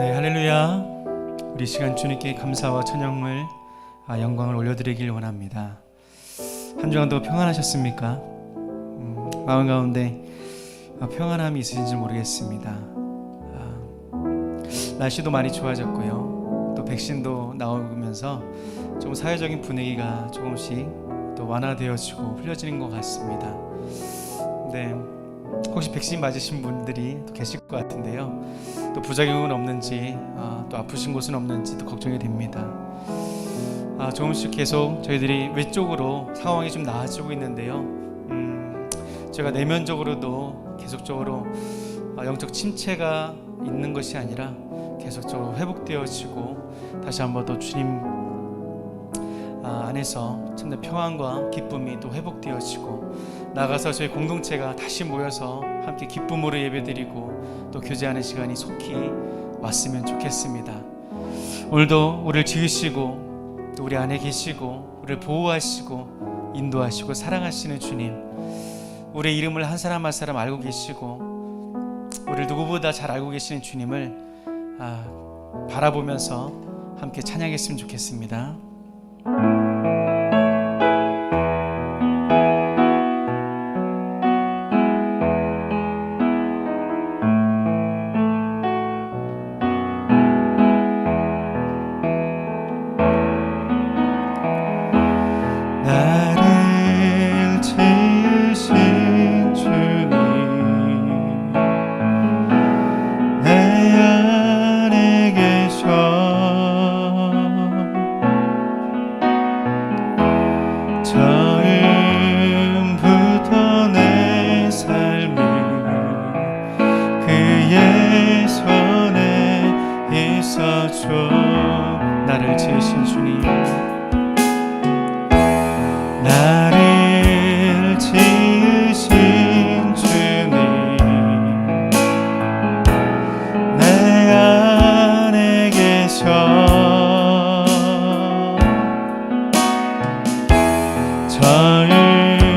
네, 할렐루야. 우리 시간 주님께 감사와 찬양을 영광을 올려드리길 원합니다. 한 주간도 평안하셨습니까? 마음 가운데 평안함이 있으신지 모르겠습니다. 날씨도 많이 좋아졌고요. 또 백신도 나오면서 좀 사회적인 분위기가 조금씩 또 완화되어지고 풀려지는 것 같습니다. 네, 혹시 백신 맞으신 분들이 또 계실 것 같은데요. 또 부작용은 없는지 또 아프신 곳은 없는지 또 걱정이 됩니다. 조금씩 계속 저희들이 외적으로 상황이 좀 나아지고 있는데요. 제가 내면적으로도 계속적으로 영적 침체가 있는 것이 아니라 계속적으로 회복되어지고 다시 한번 더 주님 안에서 참된 평안과 기쁨이 또 회복되어지고 나가서 저희 공동체가 다시 모여서 함께 기쁨으로 예배드리고 또 교제하는 시간이 속히 왔으면 좋겠습니다. 오늘도 우리를 지으시고 또 우리 안에 계시고 우리를 보호하시고 인도하시고 사랑하시는 주님, 우리의 이름을 한 사람 한 사람 알고 계시고 우리를 누구보다 잘 알고 계시는 주님을 바라보면서 함께 찬양했으면 좋겠습니다. 나를 지으신 주님, 내 안에 계셔 처음부터 내 삶이 그의 손에 있어줘. 나를 지으신 주님, 나를 지으신 주님, 내 안에 계셔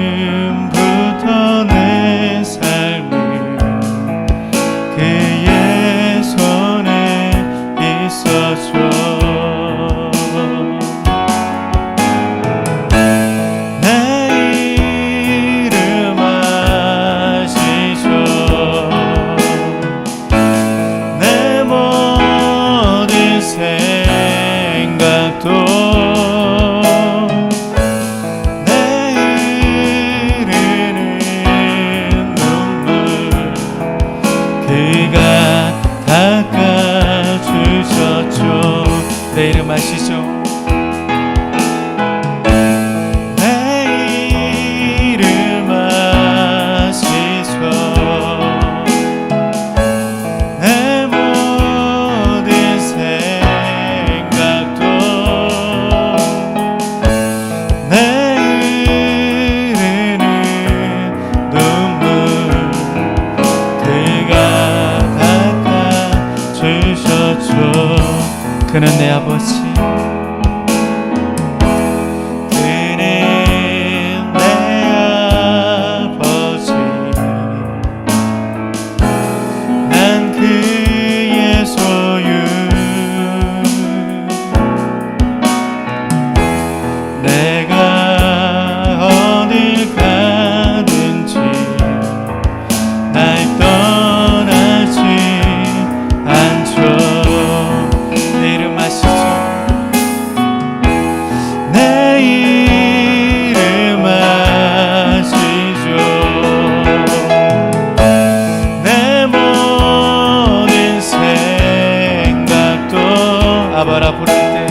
처음부터 내 삶이 그의 손에 있어줘. 그가 닦아주셨죠. 내 이름 아시죠? 내 이름 아시죠? 내 모든 생각도 내 흐르는 눈물 그는 내 아버지, 그는 내 아버지, 난 그의 소유. 내가 어딜 가든지 날 떠나지 않죠. 내 이름 아시죠? 내 이름 아시죠? 내 모든 생각도 아바라 부를 때,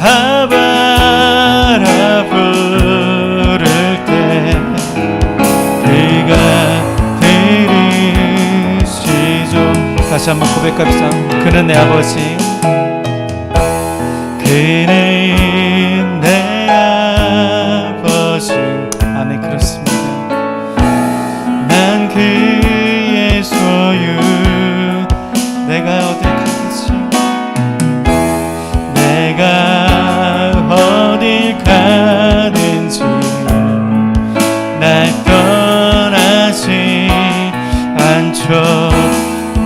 아바라 부를 때 그가 들으시죠. 다시 한번 고백합시다. 그는 내 아버지, 그는 내 아버지. 아멘. 그렇습니다. 난 그의 소유. 내가 어딜 가든지, 내가 어딜 가든지 날 떠나지 않죠.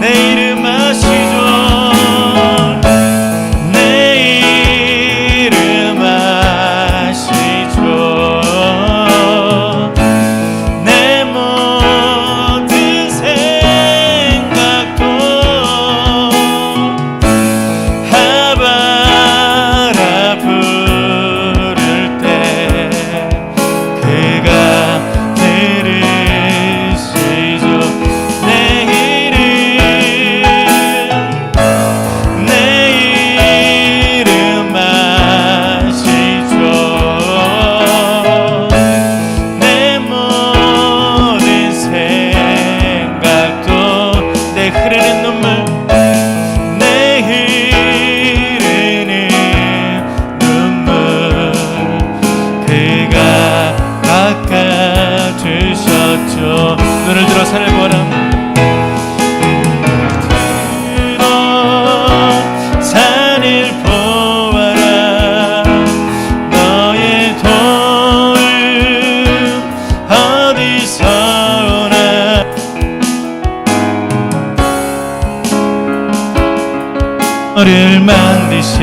내 이름 아시죠? 내 흐르는 눈물, 내 흐르는 눈물 그가 닦아주셨죠. 눈을 들어 산을 보아라. 산을 보아라. 너의 도움 어디서나. 너를 만드신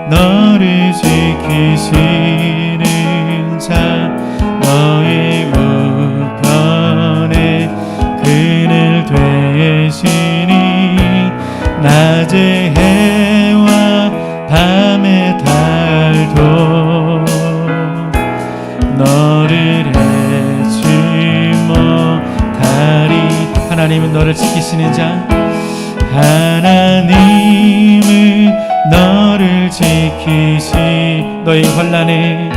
너를 지키시는 자, 너의 우편에 그늘 되시니 낮의 해와 밤의 달도 너를 해치 못하리. 하나님은 너를 지키시는 자, 하나님은 너를 지키시. 너의 환난을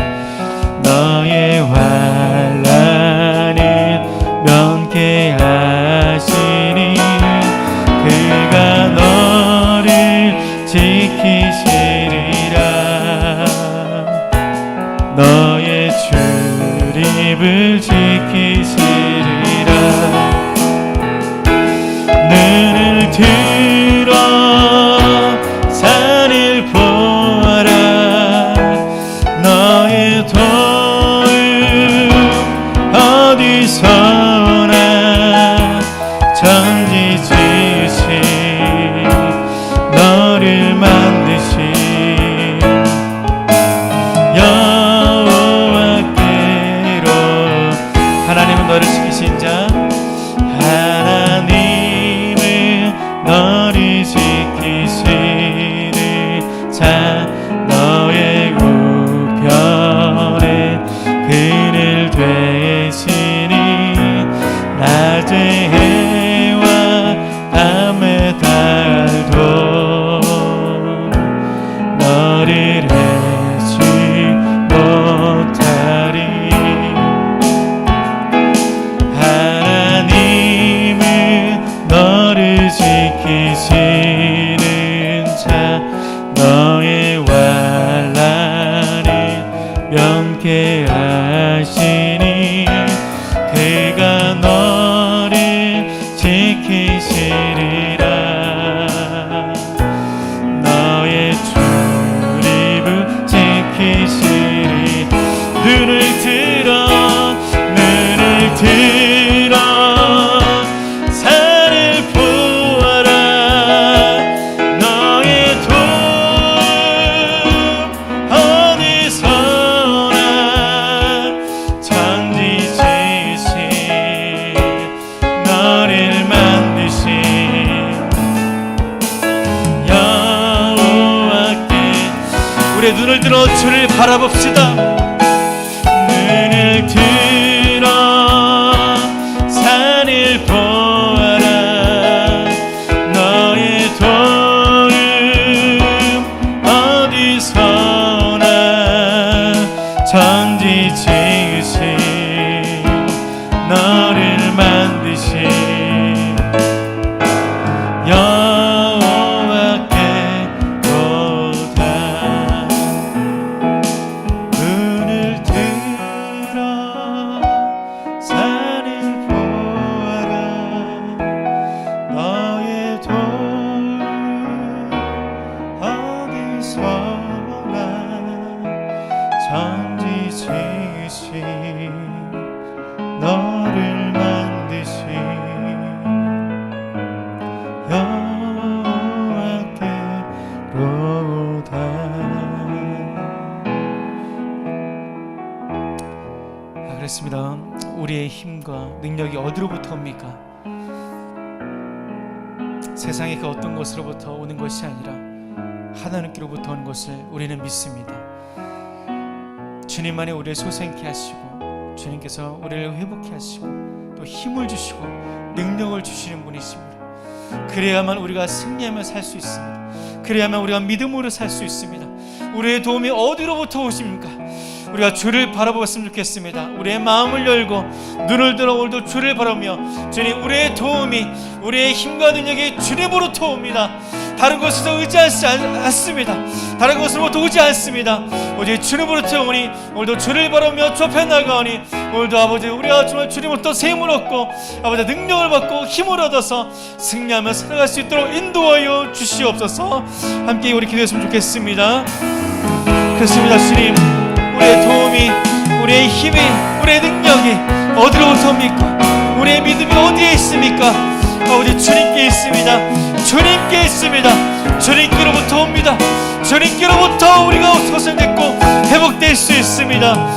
면케하시니 그가 너를 지키시리라. 너의 출입을 지키시리라. 눈을 들어 산을 보아라. 너의 도움 어디서나. 천지 지으신 너를 만드신 여호와께로. 하나님은 너를 지키신 자, 하나님은 너를 지키시는 자, 너의 우편에 그늘 되시니 낮의 해와 밤의 달도 너를 해치 못하리. 하나님은 너를 지키시는 자, 너의 환난을 면케하시니 그가 너를 지키시리라. 너의 출입을 지키시리. 눈을 들어 산을 보아라. 너의 도움 어디서나. 천지 지으신 너를 만드신 여호와께. 우리의 눈을 들어 주를 바라봅시다. 눈을 들어 산을 보아라. 너의 도움 어디서나. 천지 지으신 너를 만드신 여호와께로다. 눈을 들어 산을 보아라. 너의 도움 어디서나. 천지 지으신 너를 만드신 여호와께로다. 기도하겠습니다. 우리의 힘과 능력이 어디로부터 옵니까? 세상의 그 어떤 것으로부터 오는 것이 아니라 하나님께로부터 오는 것을 우리는 믿습니다. 주님만이 우리를 소생케 하시고 주님께서 우리를 회복케 하시고 또 힘을 주시고 능력을 주시는 분이십니다. 그래야만 우리가 승리하며 살 수 있습니다. 그래야만 우리가 믿음으로 살 수 있습니다. 우리의 도움이 어디로부터 오십니까? 우리가 주를 바라보았으면 좋겠습니다. 우리의 마음을 열고 눈을 들어 오늘도 주를 바라보며 주님, 우리의 도움이 우리의 힘과 능력이 주님으로부터 옵니다. 다른 것에서 의지하지 않습니다. 다른 것으로부터 오지 않습니다. 오직 주님으로부터 오니 오늘도 주를 바라보며 좁혀 나가오니 오늘도 아버지 우리가 정말 주님으로부터 샘을 얻고 아버지 능력을 받고 힘을 얻어서 승리하며 살아갈 수 있도록 인도하여 주시옵소서. 함께 우리 기도했으면 좋겠습니다. 그렇습니다. 주님, 우리의 도움이, 우리의 힘이, 우리의 능력이 어디로부터 옵니까? 우리의 믿음이 어디에 있습니까? 아버지 주님께 있습니다. 주님께 있습니다. 주님께로부터 옵니다. 주님께로부터 우리가 소생됐고 회복될 수 있습니다.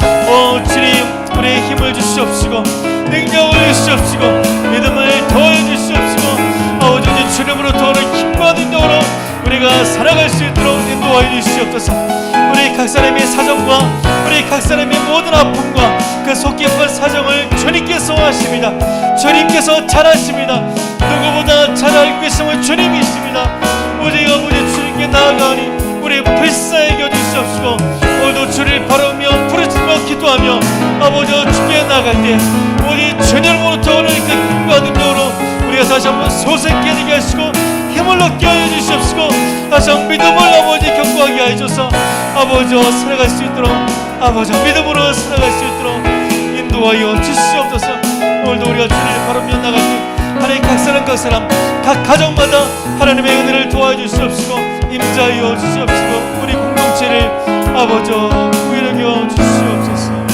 주님, 우리의 힘을 주시옵시고 능력을 주시옵시고 믿음을 더해 주시옵시고 아버지 주님으로부터 오는 힘과 능력으로 우리가 살아갈 수 있도록 인도하여 주시옵소서. 우리 각 사람의 사정과 우리 각 사람의 모든 아픔과 그 속 깊은 사정을 주님께서 아십니다. 주님께서 잘 아십니다. 누구보다 잘 알고 계시는 주님이십니다. 오직 아버지 주님께 나아가니 우리 불쌍히 여주시옵시고 오늘도 주를 바라보며 부르짖으며 기도하며 아버지 주께 나갈 때 오직 주님으로부터 오는 그 힘과 능력으로 우리가 다시 한번 소생케 되게 하시고 힘을 얻게 하여 주시옵시고 다시 한번 믿음을 아버지 견고하게 하여 주셔서 아버지와 살아갈 수 있도록 아버지 믿음으로 살아갈 수 있도록 인도하여 주시옵소서. 오늘도 우리가 주님을 바라보며 나갈 때 하나님 각 사람 각 가정마다 하나님의 은혜를 도와주시옵시고 임자하여 주시옵시고 우리 공동체를 아버지 구해 여겨 주시옵소서.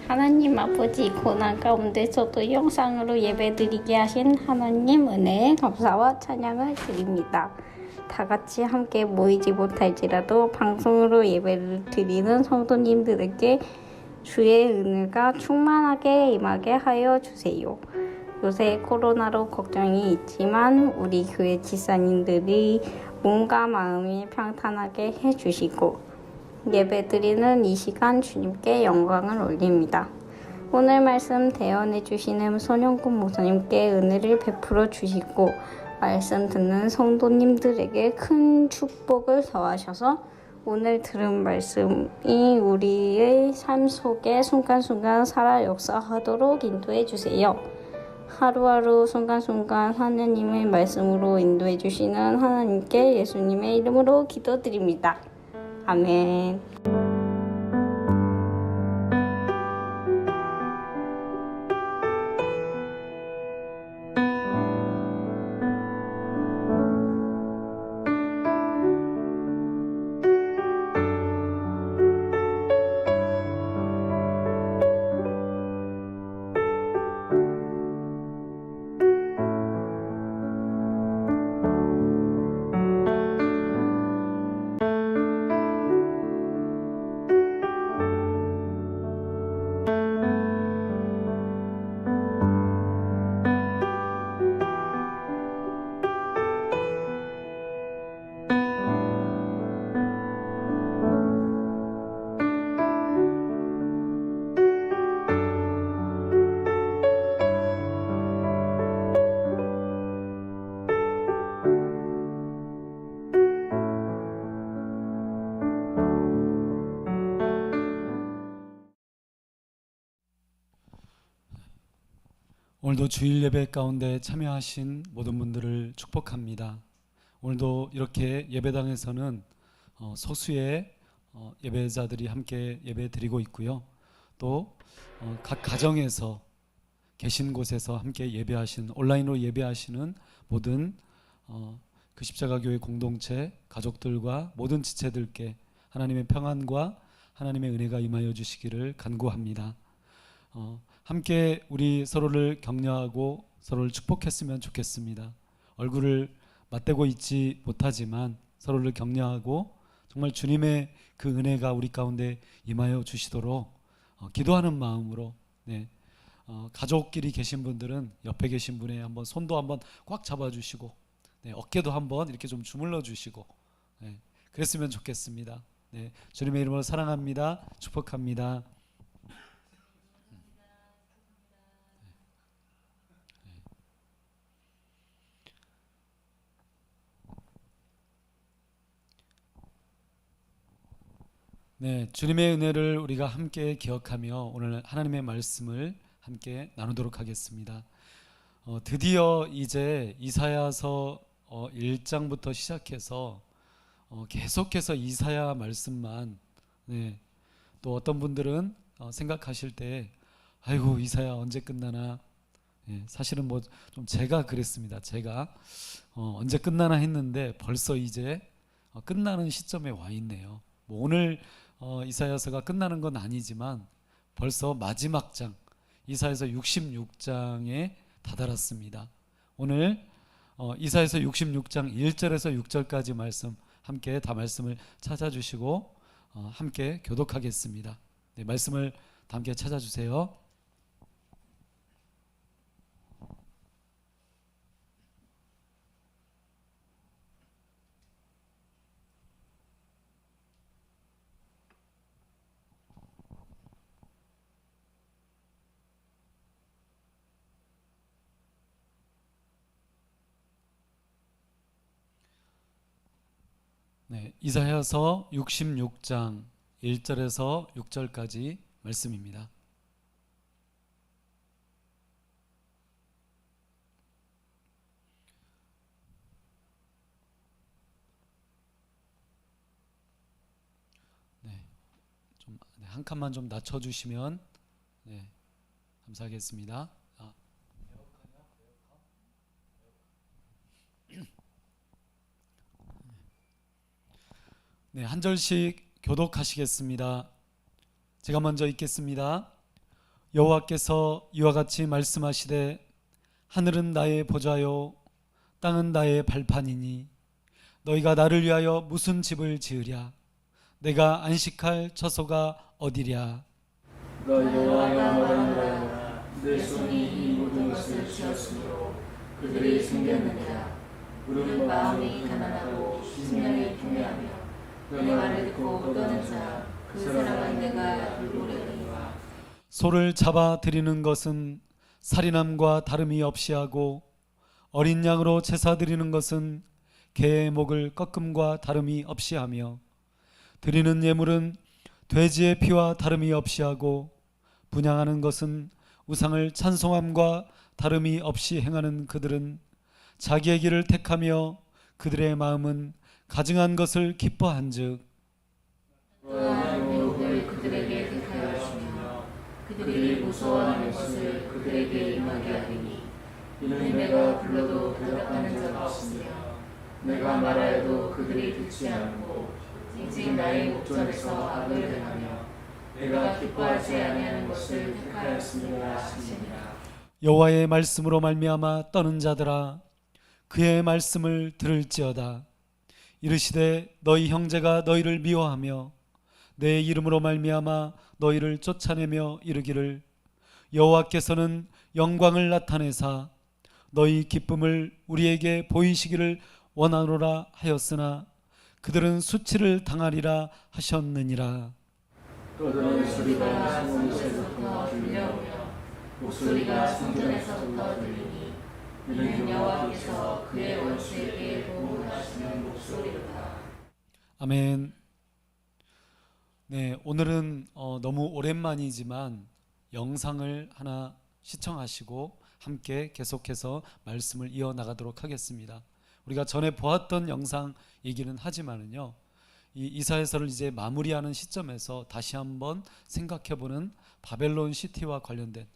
하나님 아버지, 고난 가운데서도 영상으로 예배드리게 하신 하나님 은혜에 감사와 찬양을 드립니다. 다 같이 함께 모이지 못할지라도 방송으로 예배를 드리는 성도님들에게 주의 은혜가 충만하게 임하게 하여 주세요. 요새 코로나로 걱정이 있지만 우리 교회 지사님들이 몸과 마음이 평탄하게 해주시고 예배드리는 이 시간 주님께 영광을 올립니다. 오늘 말씀 대언해 주시는 손영군 목사님께 은혜를 베풀어 주시고 말씀 듣는 성도님들에게 큰 축복을 더하셔서 오늘 들은 말씀이 우리의 삶 속에 순간순간 살아 역사하도록 인도해 주세요. 하루하루 순간순간 하나님의 말씀으로 인도해 주시는 하나님께 예수님의 이름으로 기도드립니다. 아멘. 오늘도 주일 예배 가운데 참여하신 모든 분들을 축복합니다. 오늘도 이렇게 예배당에서는 소수의 예배자들이 함께 예배 드리고 있고요. 또 각 가정에서 계신 곳에서 함께 예배하신 온라인으로 예배하시는 모든 그 십자가교회 공동체 가족들과 모든 지체들께 하나님의 평안과 하나님의 은혜가 임하여 주시기를 간구합니다. 함께 우리 서로를 격려하고 서로를 축복했으면 좋겠습니다. 얼굴을 맞대고 있지 못하지만 서로를 격려하고 정말 주님의 그 은혜가 우리 가운데 임하여 주시도록 기도하는 마음으로 가족끼리 계신 분들은 옆에 계신 분의 한번 손도 한번 꽉 잡아주시고 어깨도 한번 이렇게 좀 주물러 주시고 그랬으면 좋겠습니다. 주님의 이름으로 사랑합니다. 축복합니다. 주님의 은혜를 우리가 함께 기억하며 오늘 하나님의 말씀을 함께 나누도록 하겠습니다. 드디어 이제 이사야서 1장부터 시작해서 계속해서 이사야 말씀만 또 어떤 분들은 생각하실 때 아이고 이사야 언제 끝나나 사실은 뭐 좀 제가 그랬습니다. 제가 언제 끝나나 했는데 벌써 이제 끝나는 시점에 와 있네요. 뭐 오늘 이사야서가 끝나는 건 아니지만 벌써 마지막 장 이사야서 66장에 다다랐습니다. 오늘 이사야서 66장 1절에서 6절까지 말씀 함께 다 말씀을 찾아주시고 함께 교독하겠습니다. 말씀을 다 함께 찾아주세요. 이사야서 66장 1절에서 6절까지 말씀입니다. 좀 한 칸만 좀 낮춰주시면 감사하겠습니다. 한 절씩 교독하시겠습니다. 제가 먼저 읽겠습니다. 여호와께서 이와 같이 말씀하시되 하늘은 나의 보좌요 땅은 나의 발판이니 너희가 나를 위하여 무슨 집을 지으랴 내가 안식할 처소가 어디랴. 너 여호와가 말하노라 내 손이 이 모든 것을 지었으므로 그들이 생겼느니라. 우리는 마음이 가난하고 심령이 풍요하며 내 말을 듣고 떠는 자 그 사람은 내가 돌보려니와. 소를 잡아 드리는 것은 살인함과 다름이 없이 하고 어린 양으로 제사 드리는 것은 개의 목을 꺾음과 다름이 없이 하며 드리는 예물은 돼지의 피와 다름이 없이 하고 분향하는 것은 우상을 찬송함과 다름이 없이 행하는 그들은 자기의 길을 택하며 그들의 마음은 가증한 것을 기뻐한즉 또한 유혹을 그들에게 택하여 주며 그들이 무서워하는 것을 그들에게 임하게 하리니 이는 내가 불러도 대답하는 자가 없으며 내가 말하여도 그들이 듣지 않고 오직 나의 목전에서 악을 행하며 내가 기뻐하지 아니하는 것을 택하였음이라 하시니라. 여호와의 말씀으로 말미암아 떠는 자들아 그의 말씀을 들을지어다. 이르시되 너희 형제가 너희를 미워하며 내 이름으로 말미암아 너희를 쫓아내며 이르기를 여호와께서는 영광을 나타내사 너희 기쁨을 우리에게 보이시기를 원하노라 하였으나 그들은 수치를 당하리라 하셨느니라. 떠드는 소리가 성문에서부터 들려오며 목소리가 성전에서부터 들리니 이는 여호와께서 그의 원수에게 보호하시는 목소리로다. 아멘. 오늘은 너무 오랜만이지만 영상을 하나 시청하시고 함께 계속해서 말씀을 이어나가도록 하겠습니다. 우리가 전에 보았던 영상 얘기는 하지만은요, 이 이사야서를 이제 마무리하는 시점에서 다시 한번 생각해보는 바벨론 시티와 관련된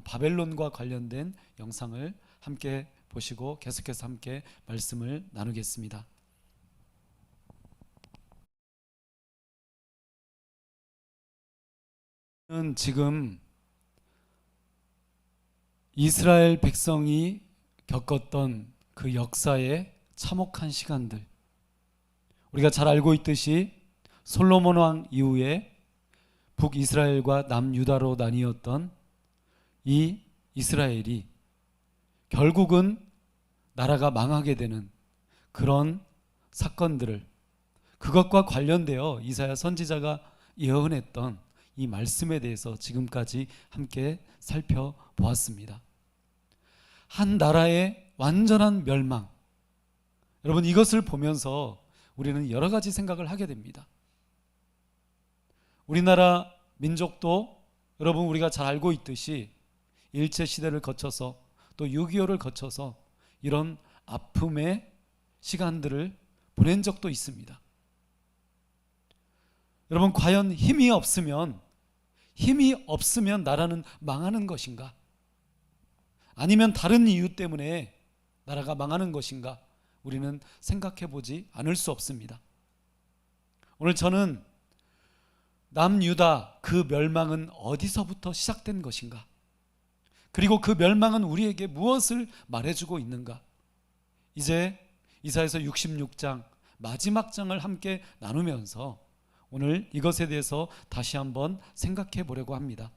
바벨론과 관련된 영상을 함께 보시고 계속해서 함께 말씀을 나누겠습니다. 지금 이스라엘 백성이 겪었던 그 역사의 참혹한 시간들, 우리가 잘 알고 있듯이 솔로몬 왕 이후에 북이스라엘과 남유다로 나뉘었던 이 이스라엘이 결국은 나라가 망하게 되는 그런 사건들을, 그것과 관련되어 이사야 선지자가 예언했던 이 말씀에 대해서 지금까지 함께 살펴보았습니다. 한 나라의 완전한 멸망, 여러분 이것을 보면서 우리는 여러 가지 생각을 하게 됩니다. 우리나라 민족도 여러분 우리가 잘 알고 있듯이 일제시대를 거쳐서 또 6.25를 거쳐서 이런 아픔의 시간들을 보낸 적도 있습니다. 여러분 과연 힘이 없으면 나라는 망하는 것인가? 아니면 다른 이유 때문에 나라가 망하는 것인가? 우리는 생각해 보지 않을 수 없습니다. 오늘 저는 남유다 그 멸망은 어디서부터 시작된 것인가? 그리고 그 멸망은 우리에게 무엇을 말해주고 있는가? 이제 이사야서 66장 마지막 장을 함께 나누면서 오늘 이것에 대해서 다시 한번 생각해 보려고 합니다.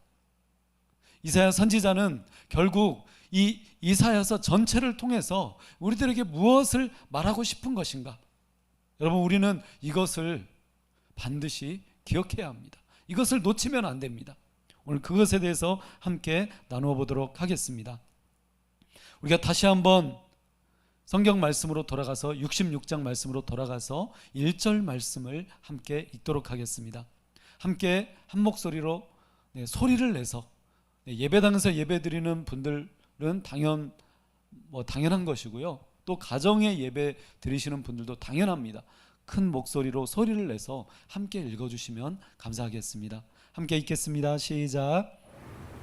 이사야 선지자는 결국 이 이사야서 전체를 통해서 우리들에게 무엇을 말하고 싶은 것인가? 여러분 우리는 이것을 반드시 기억해야 합니다. 이것을 놓치면 안 됩니다. 오늘 그것에 대해서 함께 나누어 보도록 하겠습니다. 우리가 다시 한번 성경 말씀으로 돌아가서 66장 말씀으로 돌아가서 1절 말씀을 함께 읽도록 하겠습니다. 함께 한 목소리로 소리를 내서 예배당에서 예배드리는 분들은 당연한 것이고요. 또 가정에 예배 드리시는 분들도 당연합니다. 큰 목소리로 소리를 내서 함께 읽어주시면 감사하겠습니다. 함께 읽겠습니다. 시작.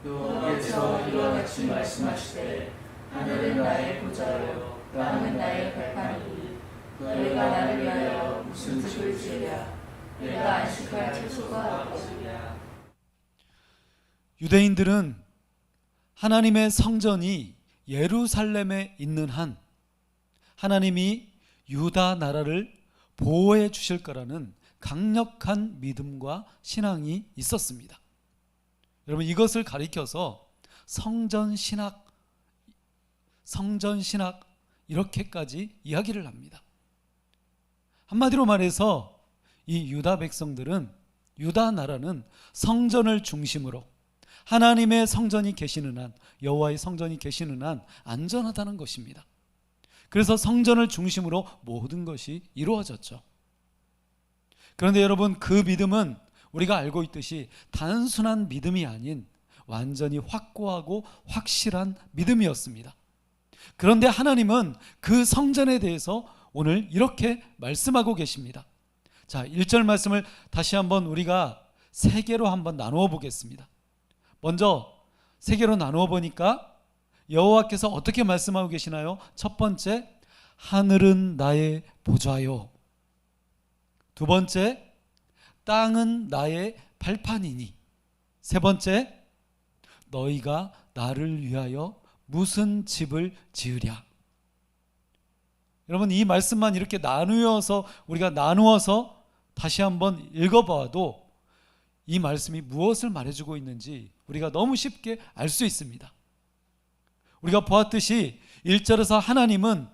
여호와께서 이와 같이 말씀하시되 하늘은 나의 보좌요 땅은 나의 발판이니 너희가 나를 위하여 무슨 집을 지으랴 내가 안식할 처소가 없으랴. 유대인들은 하나님의 성전이 예루살렘에 있는 한 하나님이 유다 나라를 보호해 주실 거라는 강력한 믿음과 신앙이 있었습니다. 여러분 이것을 가리켜서 성전신학 이렇게까지 이야기를 합니다. 한마디로 말해서 이 유다 백성들은, 유다 나라는 성전을 중심으로 하나님의 성전이 계시는 한, 여호와의 성전이 계시는 한 안전하다는 것입니다. 그래서 성전을 중심으로 모든 것이 이루어졌죠. 그런데 여러분 그 믿음은 우리가 알고 있듯이 단순한 믿음이 아닌 완전히 확고하고 확실한 믿음이었습니다. 그런데 하나님은 그 성전에 대해서 오늘 이렇게 말씀하고 계십니다. 자, 1절 말씀을 다시 한번 우리가 세 개로 한번 나누어 보겠습니다. 먼저 세 개로 나누어 보니까 여호와께서 어떻게 말씀하고 계시나요? 첫 번째, 하늘은 나의 보좌요. 두 번째, 땅은 나의 발판이니. 세 번째, 너희가 나를 위하여 무슨 집을 지으랴. 여러분 이 말씀만 이렇게 우리가 나누어서 다시 한번 읽어봐도 이 말씀이 무엇을 말해주고 있는지 우리가 너무 쉽게 알 수 있습니다. 우리가 보았듯이 1절에서 하나님은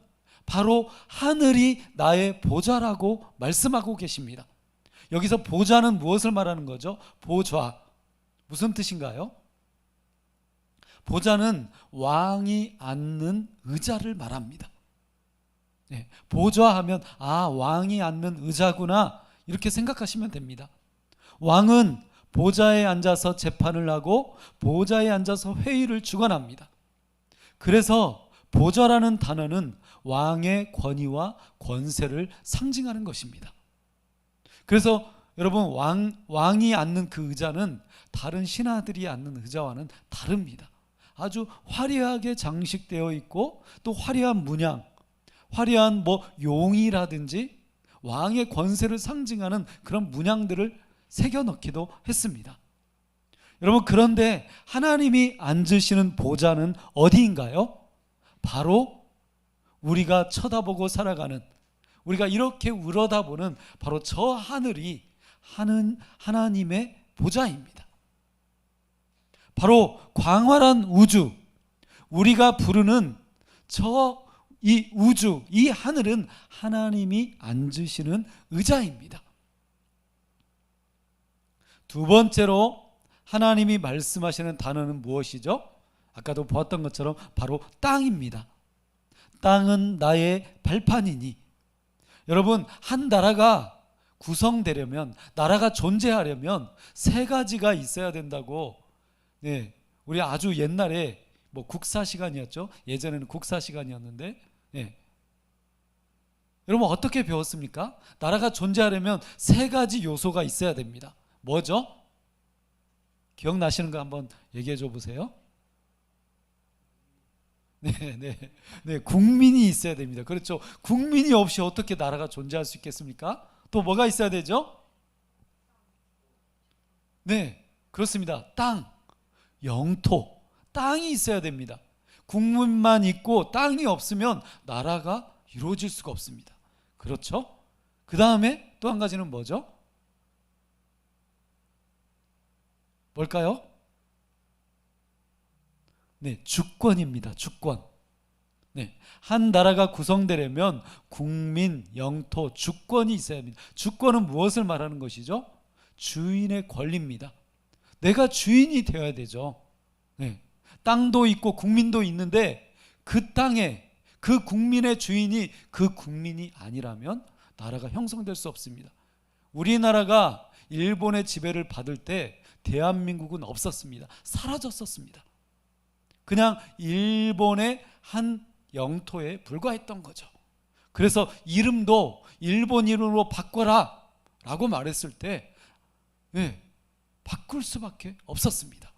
바로 하늘이 나의 보좌라고 말씀하고 계십니다. 여기서 보좌는 무엇을 말하는 거죠? 보좌. 무슨 뜻인가요? 보좌는 왕이 앉는 의자를 말합니다. 네, 보좌하면 왕이 앉는 의자구나 이렇게 생각하시면 됩니다. 왕은 보좌에 앉아서 재판을 하고 보좌에 앉아서 회의를 주관합니다. 그래서 보좌라는 단어는 왕의 권위와 권세를 상징하는 것입니다. 그래서 여러분 왕이 앉는 그 의자는 다른 신하들이 앉는 의자와는 다릅니다. 아주 화려하게 장식되어 있고 또 화려한 문양, 화려한 용이라든지 왕의 권세를 상징하는 그런 문양들을 새겨 넣기도 했습니다. 여러분, 그런데 하나님이 앉으시는 보좌는 어디인가요? 바로 우리가 쳐다보고 살아가는, 우리가 이렇게 우러다보는 바로 저 하늘이 하나님의 보좌입니다. 바로 광활한 우주, 우리가 부르는 이 우주, 이 하늘은 하나님이 앉으시는 의자입니다. 두 번째로 하나님이 말씀하시는 단어는 무엇이죠? 아까도 보았던 것처럼 바로 땅입니다. 땅은 나의 발판이니. 여러분, 한 나라가 구성되려면, 나라가 존재하려면 세 가지가 있어야 된다고, 우리 아주 옛날에 국사 시간이었죠. 예전에는 국사 시간이었는데, 여러분 어떻게 배웠습니까? 나라가 존재하려면 세 가지 요소가 있어야 됩니다. 뭐죠? 기억나시는 거 한번 얘기해 줘 보세요. 국민이 있어야 됩니다. 그렇죠. 국민이 없이 어떻게 나라가 존재할 수 있겠습니까? 또 뭐가 있어야 되죠? 네, 그렇습니다. 땅, 영토, 땅이 있어야 됩니다. 국민만 있고 땅이 없으면 나라가 이루어질 수가 없습니다. 그렇죠? 그 다음에 또 한 가지는 뭐죠? 뭘까요? 네, 주권입니다. 주권. 한 나라가 구성되려면 국민, 영토, 주권이 있어야 합니다. 주권은 무엇을 말하는 것이죠? 주인의 권리입니다. 내가 주인이 되어야 되죠. 땅도 있고 국민도 있는데 그 땅에 그 국민의 주인이 그 국민이 아니라면 나라가 형성될 수 없습니다. 우리나라가 일본의 지배를 받을 때 대한민국은 없었습니다. 사라졌었습니다. 그냥 일본의 한 영토에 불과했던 거죠. 그래서 이름도 일본 이름으로 바꿔라 라고 말했을 때 바꿀 수밖에 없었습니다.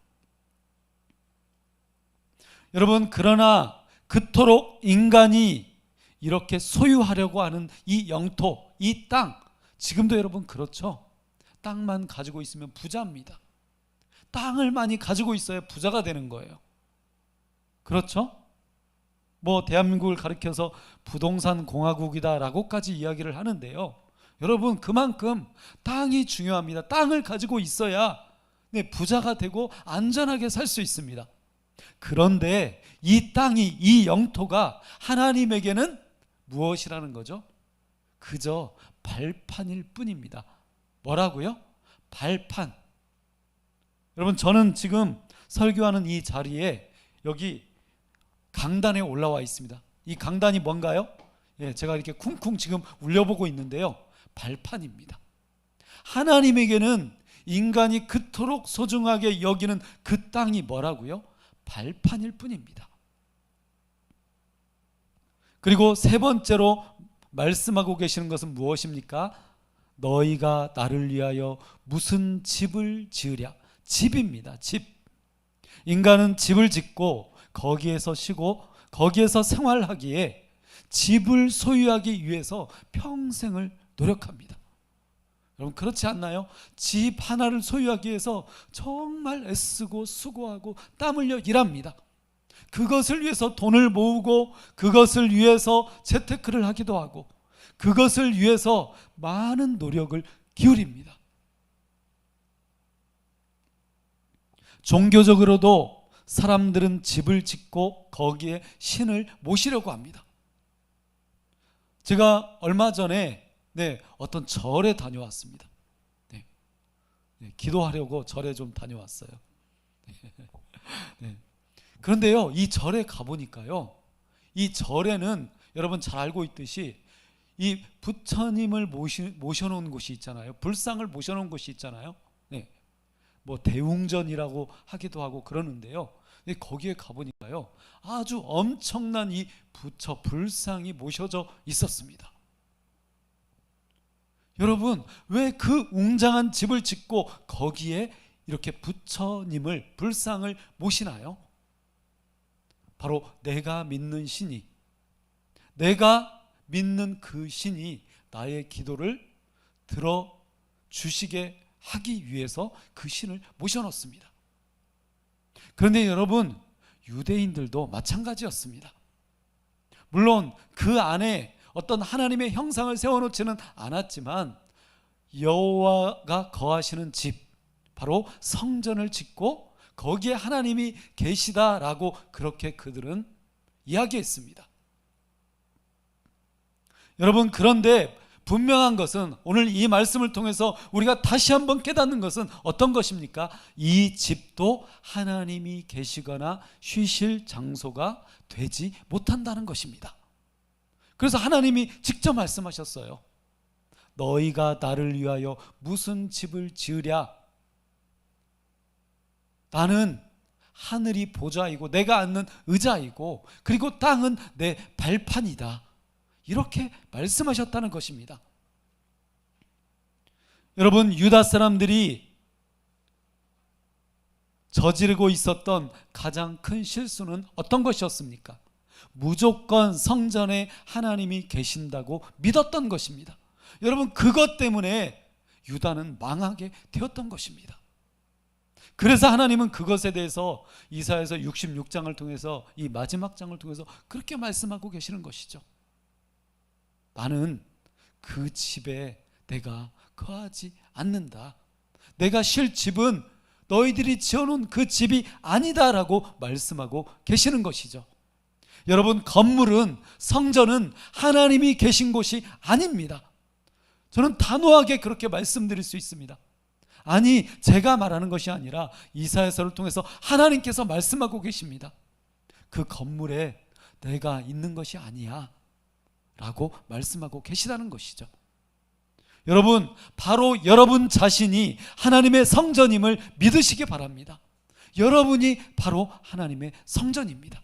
여러분, 그러나 그토록 인간이 이렇게 소유하려고 하는 이 영토, 이 땅, 지금도 여러분 그렇죠? 땅만 가지고 있으면 부자입니다. 땅을 많이 가지고 있어야 부자가 되는 거예요. 그렇죠? 대한민국을 가리켜서 부동산 공화국이다라고까지 이야기를 하는데요. 여러분, 그만큼 땅이 중요합니다. 땅을 가지고 있어야 부자가 되고 안전하게 살 수 있습니다. 그런데 이 땅이, 이 영토가 하나님에게는 무엇이라는 거죠? 그저 발판일 뿐입니다. 뭐라고요? 발판. 여러분, 저는 지금 설교하는 이 자리에 여기 강단에 올라와 있습니다. 이 강단이 뭔가요? 제가 이렇게 쿵쿵 지금 울려보고 있는데요. 발판입니다. 하나님에게는 인간이 그토록 소중하게 여기는 그 땅이 뭐라고요? 발판일 뿐입니다. 그리고 세 번째로 말씀하고 계시는 것은 무엇입니까? 너희가 나를 위하여 무슨 집을 지으랴? 집입니다. 집. 인간은 집을 짓고 거기에서 쉬고 거기에서 생활하기에 집을 소유하기 위해서 평생을 노력합니다. 여러분, 그렇지 않나요? 집 하나를 소유하기 위해서 정말 애쓰고 수고하고 땀 흘려 일합니다. 그것을 위해서 돈을 모으고 그것을 위해서 재테크를 하기도 하고 그것을 위해서 많은 노력을 기울입니다. 종교적으로도 사람들은 집을 짓고 거기에 신을 모시려고 합니다. 제가 얼마 전에 어떤 절에 다녀왔습니다. 기도하려고 절에 좀 다녀왔어요. 그런데요, 이 절에 가보니까요, 이 절에는 여러분 잘 알고 있듯이 이 부처님을 모셔놓은 곳이 있잖아요. 불상을 모셔놓은 곳이 있잖아요. 뭐 대웅전이라고 하기도 하고 그러는데요. 근데 거기에 가보니까요, 아주 엄청난 이 부처 불상이 모셔져 있었습니다. 여러분, 왜 그 웅장한 집을 짓고 거기에 이렇게 부처님을, 불상을 모시나요? 바로 내가 믿는 신이, 내가 믿는 그 신이 나의 기도를 들어주시게 하기 위해서 그 신을 모셔놓습니다. 그런데 여러분, 유대인들도 마찬가지였습니다. 물론 그 안에 어떤 하나님의 형상을 세워놓지는 않았지만 여호와가 거하시는 집, 바로 성전을 짓고 거기에 하나님이 계시다라고 그렇게 그들은 이야기했습니다. 여러분, 그런데 분명한 것은 오늘 이 말씀을 통해서 우리가 다시 한번 깨닫는 것은 어떤 것입니까? 이 집도 하나님이 계시거나 쉬실 장소가 되지 못한다는 것입니다. 그래서 하나님이 직접 말씀하셨어요. 너희가 나를 위하여 무슨 집을 지으랴? 나는 하늘이 보좌이고 내가 앉는 의자이고 그리고 땅은 내 발판이다. 이렇게 말씀하셨다는 것입니다. 여러분, 유다 사람들이 저지르고 있었던 가장 큰 실수는 어떤 것이었습니까? 무조건 성전에 하나님이 계신다고 믿었던 것입니다. 여러분, 그것 때문에 유다는 망하게 되었던 것입니다. 그래서 하나님은 그것에 대해서 이사야서 66장을 통해서, 이 마지막 장을 통해서 그렇게 말씀하고 계시는 것이죠. 나는 그 집에 내가 거하지 않는다. 내가 쉴 집은 너희들이 지어놓은 그 집이 아니다라고 말씀하고 계시는 것이죠. 여러분, 건물은, 성전은 하나님이 계신 곳이 아닙니다. 저는 단호하게 그렇게 말씀드릴 수 있습니다. 아니, 제가 말하는 것이 아니라 이사야서를 통해서 하나님께서 말씀하고 계십니다. 그 건물에 내가 있는 것이 아니야 라고 말씀하고 계시다는 것이죠. 여러분, 바로 여러분 자신이 하나님의 성전임을 믿으시기 바랍니다. 여러분이 바로 하나님의 성전입니다.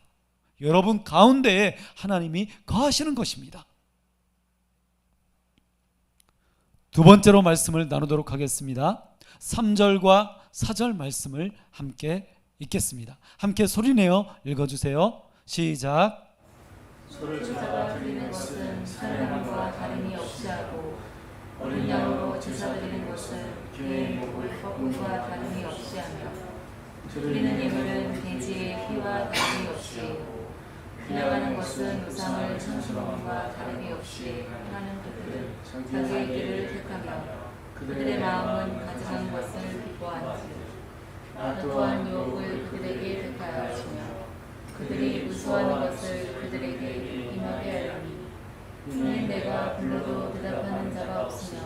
여러분 가운데에 하나님이 거하시는 것입니다. 두 번째로 말씀을 나누도록 하겠습니다. 3절과 4절 말씀을 함께 읽겠습니다. 함께 소리내어 읽어주세요. 시작. 소를 잡아 드리는 것은 사람과 다름이 없이 하고 어린 양으로 제사 드리는 것은 그의 목을 꺾음과 다름이 없이 하며 드리는 예물은 돼지의 피와 다름이 없이 하고 빌려가는 것은 우상을 찬송함과 다름이 없이 하는 그들은 자기의 길을 택하며 그들의 마음은 가증한 것을 기뻐한즉 나 또한 유혹을 그들에게 택하여 주며 그들이 무수하는 것을 그들에게 임하게 하리니 이는 내가 불러도 대답하는 자가 없으며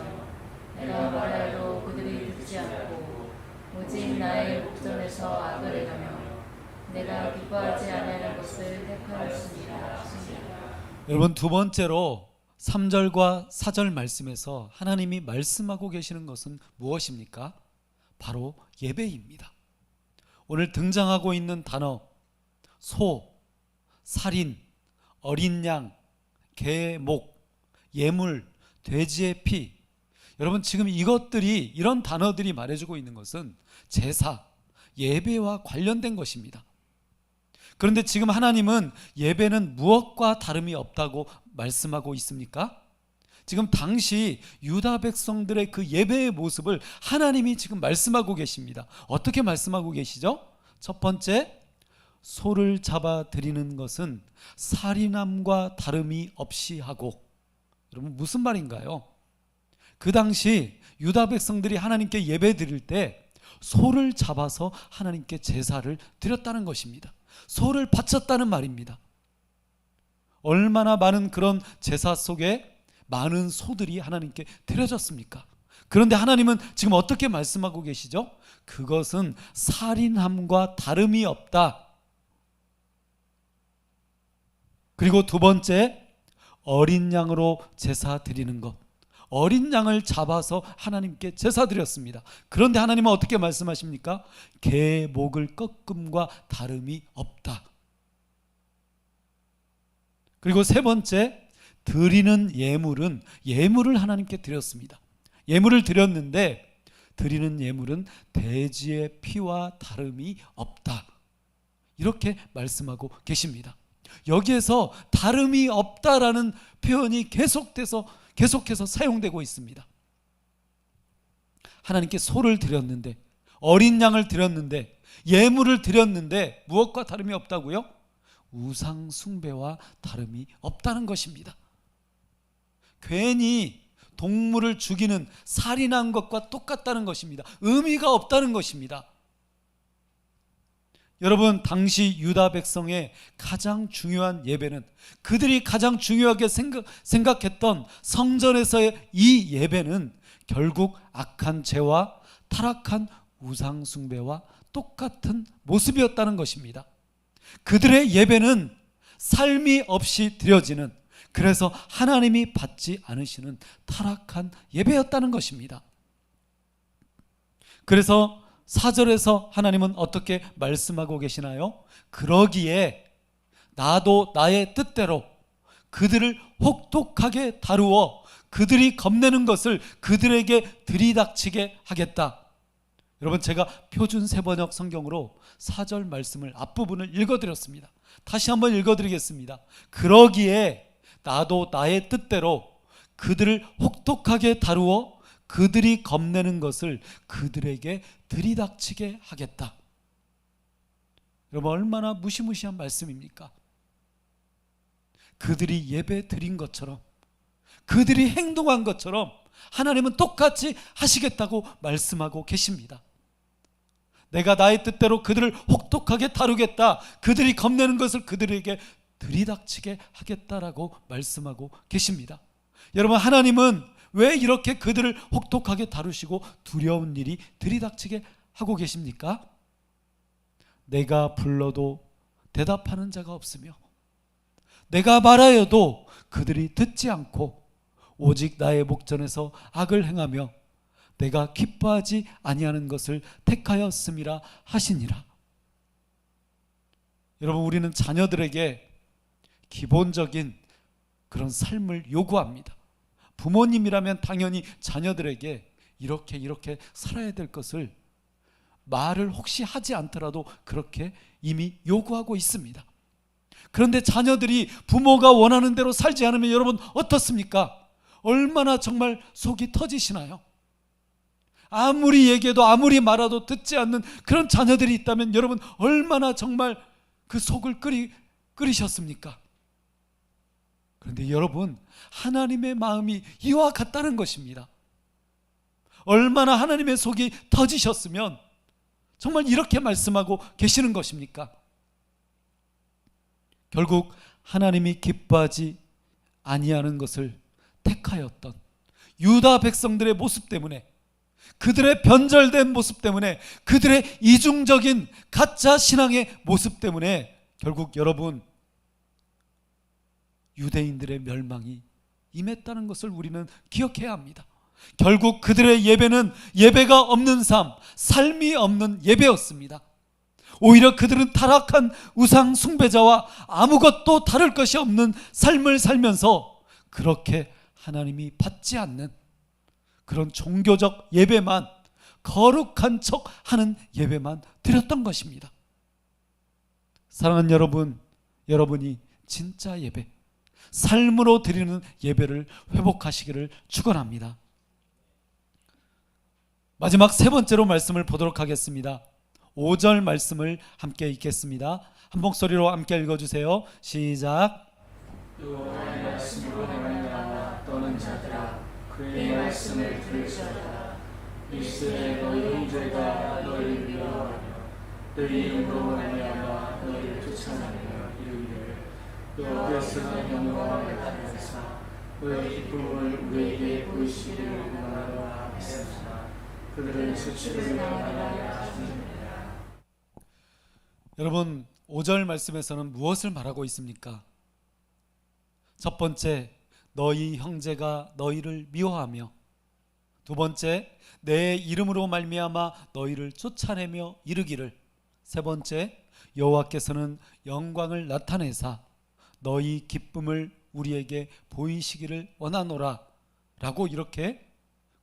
내가 말하여도 그들이 듣지 않고 오직 나의 목전에서 악을 행하며 내가 기뻐하지 아니하는 것을 택하였습니다. 여러분, 두 번째로 3절과 4절 말씀에서 하나님이 말씀하고 계시는 것은 무엇입니까? 바로 예배입니다. 오늘 등장하고 있는 단어 소, 살인, 어린 양, 개의 목, 예물, 돼지의 피, 여러분 지금 이것들이, 이런 단어들이 말해주고 있는 것은 제사, 예배와 관련된 것입니다. 그런데 지금 하나님은 예배는 무엇과 다름이 없다고 말씀하고 있습니까? 지금 당시 유다 백성들의 그 예배의 모습을 하나님이 지금 말씀하고 계십니다. 어떻게 말씀하고 계시죠? 첫 번째, 소를 잡아 드리는 것은 살인함과 다름이 없이 하고. 여러분 무슨 말인가요? 그 당시 유다 백성들이 하나님께 예배 드릴 때 소를 잡아서 하나님께 제사를 드렸다는 것입니다. 소를 바쳤다는 말입니다. 얼마나 많은 그런 제사 속에 많은 소들이 하나님께 드려졌습니까? 그런데 하나님은 지금 어떻게 말씀하고 계시죠? 그것은 살인함과 다름이 없다. 그리고 두 번째, 어린 양으로 제사 드리는 것. 어린 양을 잡아서 하나님께 제사 드렸습니다. 그런데 하나님은 어떻게 말씀하십니까? 개의 목을 꺾음과 다름이 없다. 그리고 세 번째, 드리는 예물을 하나님께 드렸습니다. 예물을 드렸는데 드리는 예물은 돼지의 피와 다름이 없다. 이렇게 말씀하고 계십니다. 여기에서 다름이 없다라는 표현이 계속해서 사용되고 있습니다. 하나님께 소를 드렸는데, 어린 양을 드렸는데, 예물을 드렸는데 무엇과 다름이 없다고요? 우상 숭배와 다름이 없다는 것입니다. 괜히 동물을 죽이는 살인한 것과 똑같다는 것입니다. 의미가 없다는 것입니다. 여러분, 당시 유다 백성의 가장 중요한 예배는, 그들이 가장 중요하게 생각했던 성전에서의 이 예배는 결국 악한 죄와 타락한 우상 숭배와 똑같은 모습이었다는 것입니다. 그들의 예배는 삶이 없이 드려지는, 그래서 하나님이 받지 않으시는 타락한 예배였다는 것입니다. 그래서 4절에서 하나님은 어떻게 말씀하고 계시나요? 그러기에 나도 나의 뜻대로 그들을 혹독하게 다루어 그들이 겁내는 것을 그들에게 들이닥치게 하겠다. 여러분, 제가 표준 세번역 성경으로 4절 말씀을 앞부분을 읽어드렸습니다. 다시 한번 읽어드리겠습니다. 그러기에 나도 나의 뜻대로 그들을 혹독하게 다루어 그들이 겁내는 것을 그들에게 들이닥치게 하겠다. 여러분, 얼마나 무시무시한 말씀입니까? 그들이 예배 드린 것처럼, 그들이 행동한 것처럼 하나님은 똑같이 하시겠다고 말씀하고 계십니다. 내가 나의 뜻대로 그들을 혹독하게 다루겠다, 그들이 겁내는 것을 그들에게 들이닥치게 하겠다라고 말씀하고 계십니다. 여러분, 하나님은 왜 이렇게 그들을 혹독하게 다루시고 두려운 일이 들이닥치게 하고 계십니까? 내가 불러도 대답하는 자가 없으며, 내가 말하여도 그들이 듣지 않고 오직 나의 목전에서 악을 행하며 내가 기뻐하지 아니하는 것을 택하였음이라 하시니라. 여러분, 우리는 자녀들에게 기본적인 그런 삶을 요구합니다. 부모님이라면 당연히 자녀들에게 이렇게 살아야 될 것을 말을 혹시 하지 않더라도 그렇게 이미 요구하고 있습니다. 그런데 자녀들이 부모가 원하는 대로 살지 않으면 여러분 어떻습니까? 얼마나 정말 속이 터지시나요? 아무리 얘기해도 아무리 말아도 듣지 않는 그런 자녀들이 있다면 여러분 얼마나 정말 그 속을 끓이셨습니까? 그런데 여러분, 하나님의 마음이 이와 같다는 것입니다. 얼마나 하나님의 속이 터지셨으면 정말 이렇게 말씀하고 계시는 것입니까? 결국 하나님이 기뻐하지 아니하는 것을 택하였던 유다 백성들의 모습 때문에, 그들의 변절된 모습 때문에, 그들의 이중적인 가짜 신앙의 모습 때문에 결국 여러분 유대인들의 멸망이 임했다는 것을 우리는 기억해야 합니다. 결국 그들의 예배는 예배가 없는 삶이 없는 예배였습니다. 오히려 그들은 타락한 우상 숭배자와 아무것도 다를 것이 없는 삶을 살면서 그렇게 하나님이 받지 않는 그런 종교적 예배만, 거룩한 척 하는 예배만 드렸던 것입니다. 사랑하는 여러분, 여러분이 진짜 예배, 삶으로 드리는 예배를 회복하시기를 축원합니다. 마지막 세 번째로 말씀을 보도록 하겠습니다. 5절 말씀을 함께 읽겠습니다. 한 목소리로 함께 읽어주세요. 시작. 여호와의 말씀으로 말미암아 떠는 자들아, 그의 말씀을 들을지어다. 일세 너희 형제가 너희를 미워하며 너희 이름으로 말미암아 너희를 쫓아내며 이르기를 여호와께서는 영광을 받으사 너희 기쁨을 우리에게 보이시기를 원하노라 하셨으나 그들은 수치를 당하라 하시니라. 여러분, 5절 말씀에서는 무엇을 말하고 있습니까? 첫 번째, 너희 형제가 너희를 미워하며, 두 번째, 내 이름으로 말미암아 너희를 쫓아내며 이르기를, 세 번째, 여호와께서는 영광을 나타내사 너희 기쁨을 우리에게 보이시기를 원하노라 라고 이렇게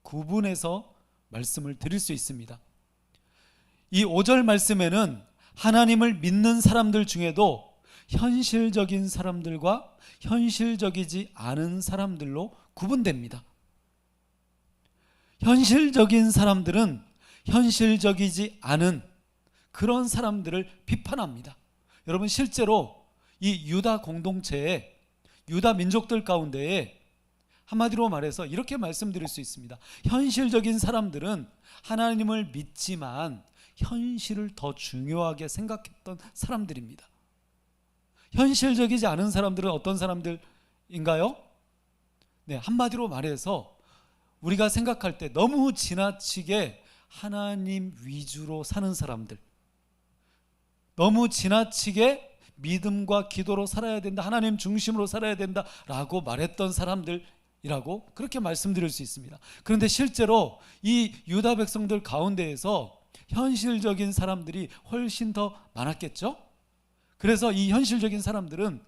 구분해서 말씀을 드릴 수 있습니다. 이 5절 말씀에는 하나님을 믿는 사람들 중에도 현실적인 사람들과 현실적이지 않은 사람들로 구분됩니다. 현실적인 사람들은 현실적이지 않은 그런 사람들을 비판합니다. 여러분, 실제로 이 유다 공동체에, 유다 민족들 가운데에 한마디로 말해서 이렇게 말씀드릴 수 있습니다. 현실적인 사람들은 하나님을 믿지만 현실을 더 중요하게 생각했던 사람들입니다. 현실적이지 않은 사람들은 어떤 사람들인가요? 네, 한마디로 말해서 우리가 생각할 때 너무 지나치게 하나님 위주로 사는 사람들, 너무 지나치게 믿음과 기도로 살아야 된다, 하나님 중심으로 살아야 된다라고 말했던 사람들이라고 그렇게 말씀드릴 수 있습니다. 그런데 실제로 이 유다 백성들 가운데에서 현실적인 사람들이 훨씬 더 많았겠죠? 그래서 이 현실적인 사람들은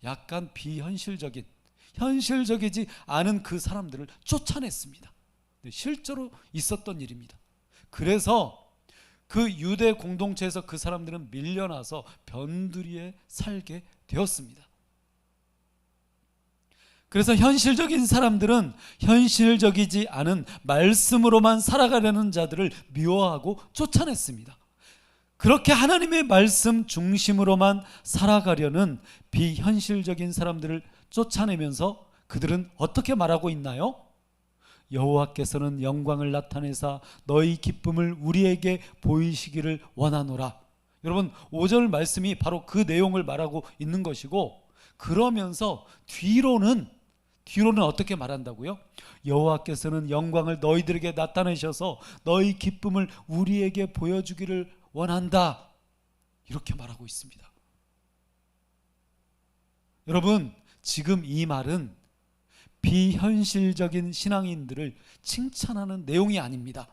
약간 비현실적인, 현실적이지 않은 그 사람들을 쫓아냈습니다. 실제로 있었던 일입니다. 그래서 그 유대 공동체에서 그 사람들은 밀려나서 변두리에 살게 되었습니다. 그래서 현실적인 사람들은 현실적이지 않은 말씀으로만 살아가려는 자들을 미워하고 쫓아냈습니다. 그렇게 하나님의 말씀 중심으로만 살아가려는 비현실적인 사람들을 쫓아내면서 그들은 어떻게 말하고 있나요? 여호와께서는 영광을 나타내사 너희 기쁨을 우리에게 보이시기를 원하노라. 여러분, 5절 말씀이 바로 그 내용을 말하고 있는 것이고, 그러면서 뒤로는 어떻게 말한다고요? 여호와께서는 영광을 너희들에게 나타내셔서 너희 기쁨을 우리에게 보여주기를 원한다, 이렇게 말하고 있습니다. 여러분, 지금 이 말은 비현실적인 신앙인들을 칭찬하는 내용이 아닙니다.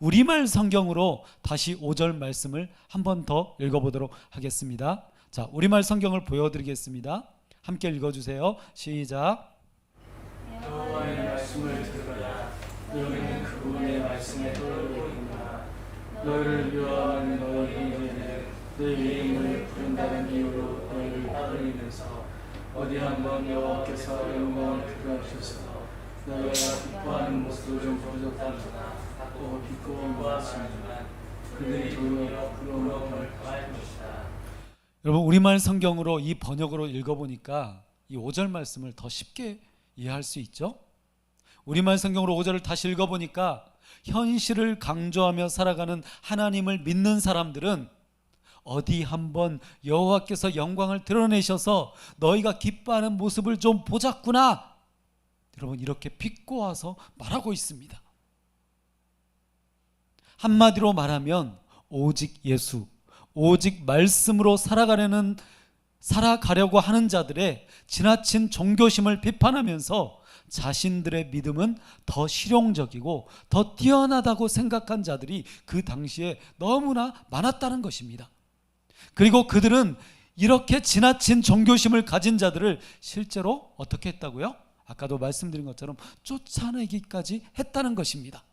우리말 성경으로 다시 5절 말씀을 한 번 더 읽어보도록 하겠습니다. 자, 우리말 성경을 보여드리겠습니다. 함께 읽어주세요. 시작. 여호와의 말씀을 들으라. 너희는 그분의 말씀에 떠들겠구나. 너희를 미워하는 너희 형제들 내 이름을 부른다는 이유로 너희를 따돌리면서 어디 한번 여호와께서 영광을 드러내셔서 너희가 기뻐하는 모습을 좀 보여줬다거나 또 기꺼운 것이지만 그들이 도리어 부러움을 더할 것이다. 여러분, 우리말 성경으로 이 번역으로 읽어보니까 이 5절 말씀을 더 쉽게 이해할 수 있죠? 우리말 성경으로 5절을 다시 읽어보니까 현실을 강조하며 살아가는 하나님을 믿는 사람들은 어디 한번 여호와께서 영광을 드러내셔서 너희가 기뻐하는 모습을 좀 보자꾸나, 여러분, 이렇게 비꼬아서 말하고 있습니다. 한마디로 말하면 오직 예수, 오직 말씀으로 살아가려고 하는 자들의 지나친 종교심을 비판하면서 자신들의 믿음은 더 실용적이고 더 뛰어나다고 생각한 자들이 그 당시에 너무나 많았다는 것입니다. 그리고 그들은 이렇게 지나친 종교심을 가진 자들을 실제로 어떻게 했다고요? 아까도 말씀드린 것처럼 쫓아내기까지 했다는 것입니다.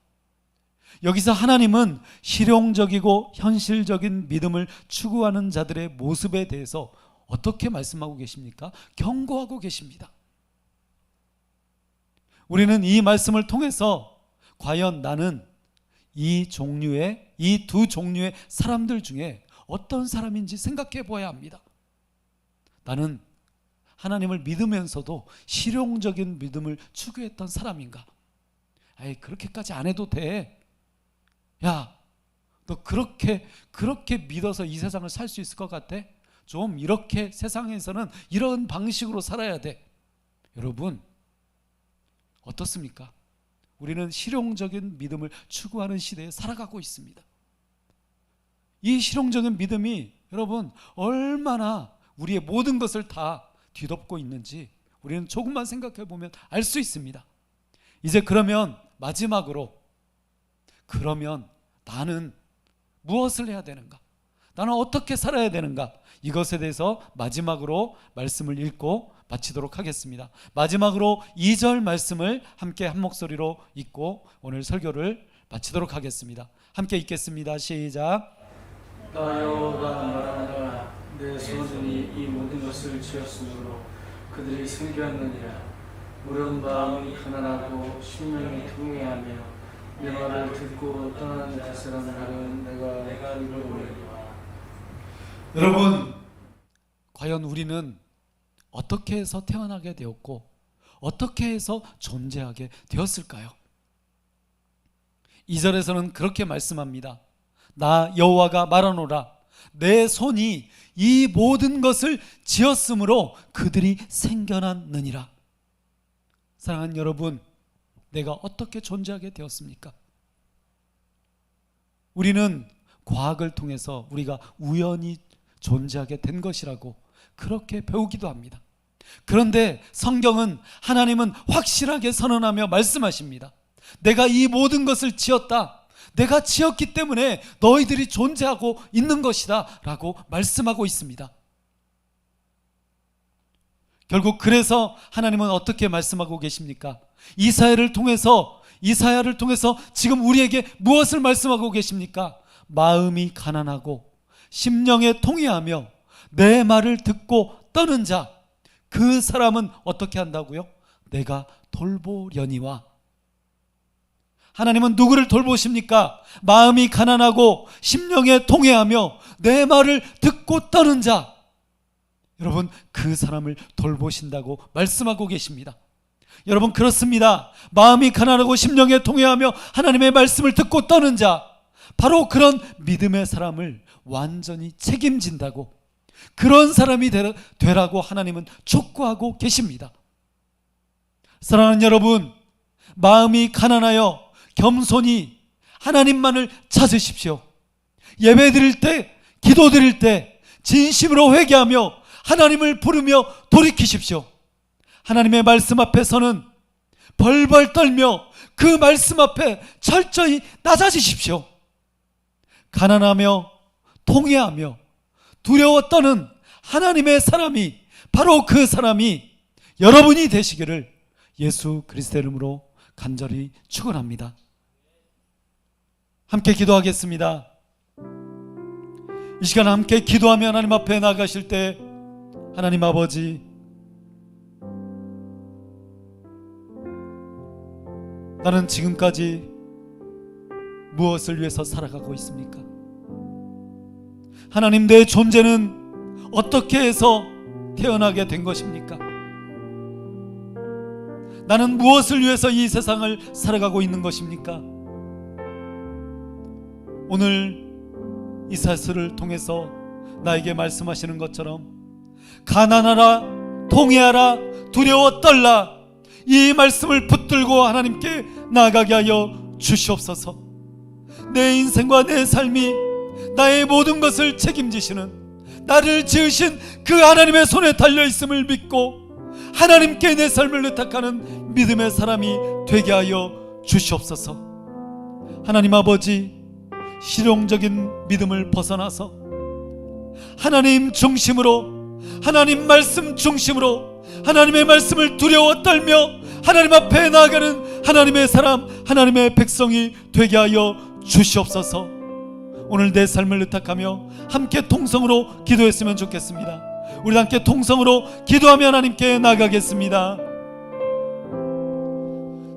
여기서 하나님은 실용적이고 현실적인 믿음을 추구하는 자들의 모습에 대해서 어떻게 말씀하고 계십니까? 경고하고 계십니다. 우리는 이 말씀을 통해서 과연 나는 이 두 종류의 사람들 중에 어떤 사람인지 생각해 보아야 합니다. 나는 하나님을 믿으면서도 실용적인 믿음을 추구했던 사람인가? 아이, 그렇게까지 안 해도 돼. 야, 너 그렇게 믿어서 이 세상을 살 수 있을 것 같아? 좀 이렇게 세상에서는 이런 방식으로 살아야 돼. 여러분, 어떻습니까? 우리는 실용적인 믿음을 추구하는 시대에 살아가고 있습니다. 이 실용적인 믿음이 여러분 얼마나 우리의 모든 것을 다 뒤덮고 있는지 우리는 조금만 생각해 보면 알 수 있습니다. 이제 그러면 마지막으로, 그러면 나는 무엇을 해야 되는가? 나는 어떻게 살아야 되는가? 이것에 대해서 마지막으로 말씀을 읽고 마치도록 하겠습니다. 마지막으로 2절 말씀을 함께 한 목소리로 읽고 오늘 설교를 마치도록 하겠습니다. 함께 읽겠습니다. 시작. 나 여호와가 말하노라. 내 소중히 이 모든 것을 지었으므로 그들이 생겼느니라. 물은 마음이 가난하고 심령이 통회하며 내 말을 듣고 떠나는 그 사람들은 내가 돌보리라. 여러분, 과연 우리는 어떻게 해서 태어나게 되었고 어떻게 해서 존재하게 되었을까요? 2절에서는 그렇게 말씀합니다. 나 여호와가 말하노라. 내 손이 이 모든 것을 지었으므로 그들이 생겨났느니라. 사랑하는 여러분, 내가 어떻게 존재하게 되었습니까? 우리는 과학을 통해서 우리가 우연히 존재하게 된 것이라고 그렇게 배우기도 합니다. 그런데 성경은, 하나님은 확실하게 선언하며 말씀하십니다. 내가 이 모든 것을 지었다. 내가 지었기 때문에 너희들이 존재하고 있는 것이다 라고 말씀하고 있습니다. 결국 그래서 하나님은 어떻게 말씀하고 계십니까? 이사야를 통해서 지금 우리에게 무엇을 말씀하고 계십니까? 마음이 가난하고 심령에 통회하며 내 말을 듣고 떠는 자, 그 사람은 어떻게 한다고요? 내가 돌보려니와. 하나님은 누구를 돌보십니까? 마음이 가난하고 심령에 통회하며 내 말을 듣고 떠는 자, 여러분, 그 사람을 돌보신다고 말씀하고 계십니다. 여러분, 그렇습니다. 마음이 가난하고 심령에 통회하며 하나님의 말씀을 듣고 떠는 자, 바로 그런 믿음의 사람을 완전히 책임진다고, 그런 사람이 되라고 하나님은 촉구하고 계십니다. 사랑하는 여러분, 마음이 가난하여 겸손히 하나님만을 찾으십시오. 예배 드릴 때, 기도 드릴 때 진심으로 회개하며 하나님을 부르며 돌이키십시오. 하나님의 말씀 앞에서는 벌벌 떨며 그 말씀 앞에 철저히 낮아지십시오. 가난하며 통회하며 두려워 떠는 하나님의 사람이, 바로 그 사람이 여러분이 되시기를 예수 그리스도의 이름으로 간절히 축원합니다. 함께 기도하겠습니다. 이 시간 함께 기도하며 하나님 앞에 나가실 때, 하나님 아버지, 나는 지금까지 무엇을 위해서 살아가고 있습니까? 하나님, 내 존재는 어떻게 해서 태어나게 된 것입니까? 나는 무엇을 위해서 이 세상을 살아가고 있는 것입니까? 오늘 이사야서를 통해서 나에게 말씀하시는 것처럼 가난하라, 통회하라, 두려워 떨라, 이 말씀을 붙들고 하나님께 나아가게 하여 주시옵소서. 내 인생과 내 삶이, 나의 모든 것을 책임지시는, 나를 지으신 그 하나님의 손에 달려있음을 믿고 하나님께 내 삶을 의탁하는 믿음의 사람이 되게 하여 주시옵소서. 하나님 아버지, 실용적인 믿음을 벗어나서 하나님 중심으로, 하나님 말씀 중심으로 하나님의 말씀을 두려워 떨며 하나님 앞에 나아가는 하나님의 사람, 하나님의 백성이 되게 하여 주시옵소서. 오늘 내 삶을 의탁하며 함께 통성으로 기도했으면 좋겠습니다. 우리 함께 통성으로 기도하며 하나님께 나가겠습니다.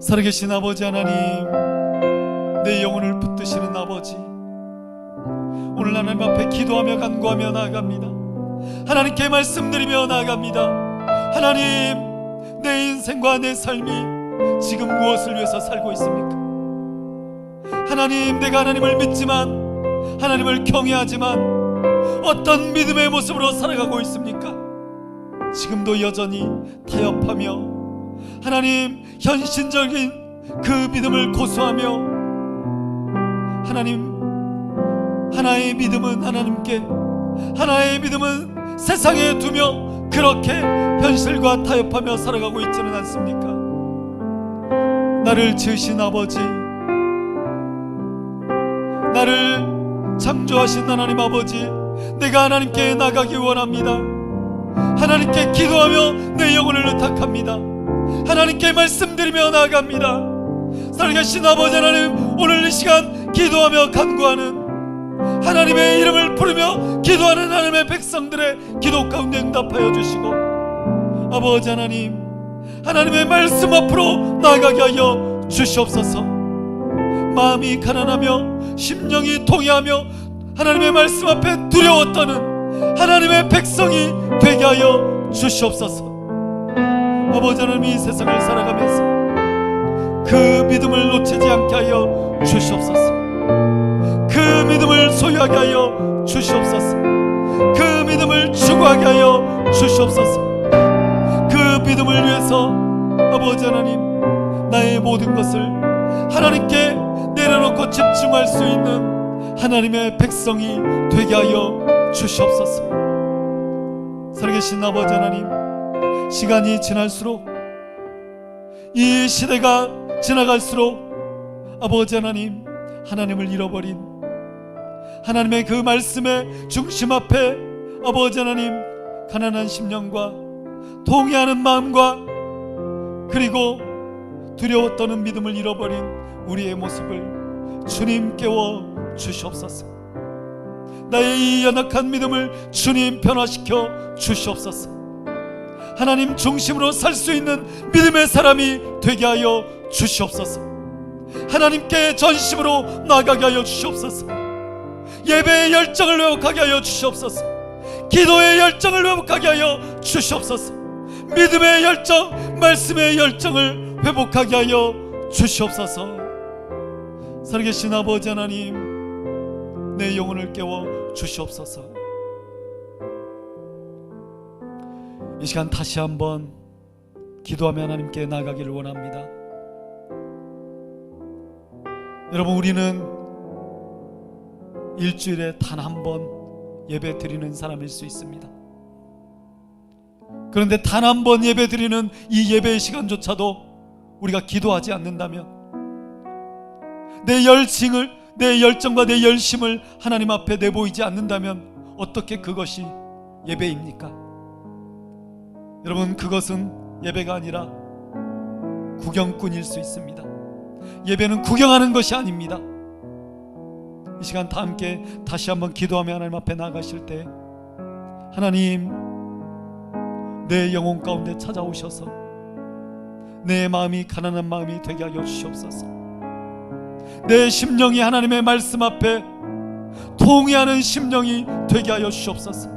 살아계신 아버지 하나님, 내 영혼을 붙드시는 아버지, 오늘 하나님 앞에 기도하며 간구하며 나아갑니다. 하나님께 말씀드리며 나아갑니다. 하나님, 내 인생과 내 삶이 지금 무엇을 위해서 살고 있습니까? 하나님, 내가 하나님을 믿지만, 하나님을 경외하지만 어떤 믿음의 모습으로 살아가고 있습니까? 지금도 여전히 타협하며 하나님, 현실적인 그 믿음을 고수하며 하나님, 하나의 믿음은 하나님께, 하나의 믿음은 세상에 두며 그렇게 현실과 타협하며 살아가고 있지는 않습니까? 나를 지으신 아버지, 나를 창조하신 하나님 아버지, 내가 하나님께 나가기 원합니다. 하나님께 기도하며 내 영혼을 의탁합니다. 하나님께 말씀드리며 나아갑니다. 살아계신 아버지 하나님, 오늘 이 시간 기도하며 간구하는, 하나님의 이름을 부르며 기도하는 하나님의 백성들의 기도 가운데 응답하여 주시고, 아버지 하나님, 하나님의 말씀 앞으로 나아가게 하여 주시옵소서. 마음이 가난하며 심령이 통해하며 하나님의 말씀 앞에 두려워 떠는 하나님의 백성이 되게 하여 주시옵소서. 아버지 하나님, 이 세상을 살아가면서 그 믿음을 놓치지 않게 하여 주시옵소서. 그 믿음을 소유하게 하여 주시옵소서. 그 믿음을 추구하게 하여 주시옵소서. 그 믿음을 위해서 아버지 하나님, 나의 모든 것을 하나님께 내려놓고 집중할 수 있는 하나님의 백성이 되게 하여 주시옵소서. 살아계신 아버지 하나님, 시간이 지날수록, 이 시대가 지나갈수록 아버지 하나님, 하나님을 잃어버린 하나님의 그 말씀의 중심 앞에 아버지 하나님, 가난한 심령과 동의하는 마음과 그리고 두려워 떠는 믿음을 잃어버린 우리의 모습을 주님 깨워 주시옵소서. 나의 이 연약한 믿음을 주님 변화시켜 주시옵소서. 하나님 중심으로 살 수 있는 믿음의 사람이 되게 하여 주시옵소서. 하나님께 전심으로 나아가게 하여 주시옵소서. 예배의 열정을 회복하게 하여 주시옵소서. 기도의 열정을 회복하게 하여 주시옵소서. 믿음의 열정, 말씀의 열정을 회복하게 하여 주시옵소서. 살아계신 아버지 하나님, 내 영혼을 깨워 주시옵소서. 이 시간 다시 한번 기도하며 하나님께 나아가기를 원합니다. 여러분, 우리는 일주일에 단 한 번 예배 드리는 사람일 수 있습니다. 그런데 단 한 번 예배 드리는 이 예배의 시간조차도 우리가 기도하지 않는다면, 내 열정과 내 열심을 하나님 앞에 내보이지 않는다면 어떻게 그것이 예배입니까? 여러분, 그것은 예배가 아니라 구경꾼일 수 있습니다. 예배는 구경하는 것이 아닙니다. 이 시간 다 함께 다시 한번 기도하며 하나님 앞에 나아가실 때, 하나님, 내 영혼 가운데 찾아오셔서 내 마음이 가난한 마음이 되게 하여 주시옵소서. 내 심령이 하나님의 말씀 앞에 통회하는 심령이 되게 하여 주시옵소서.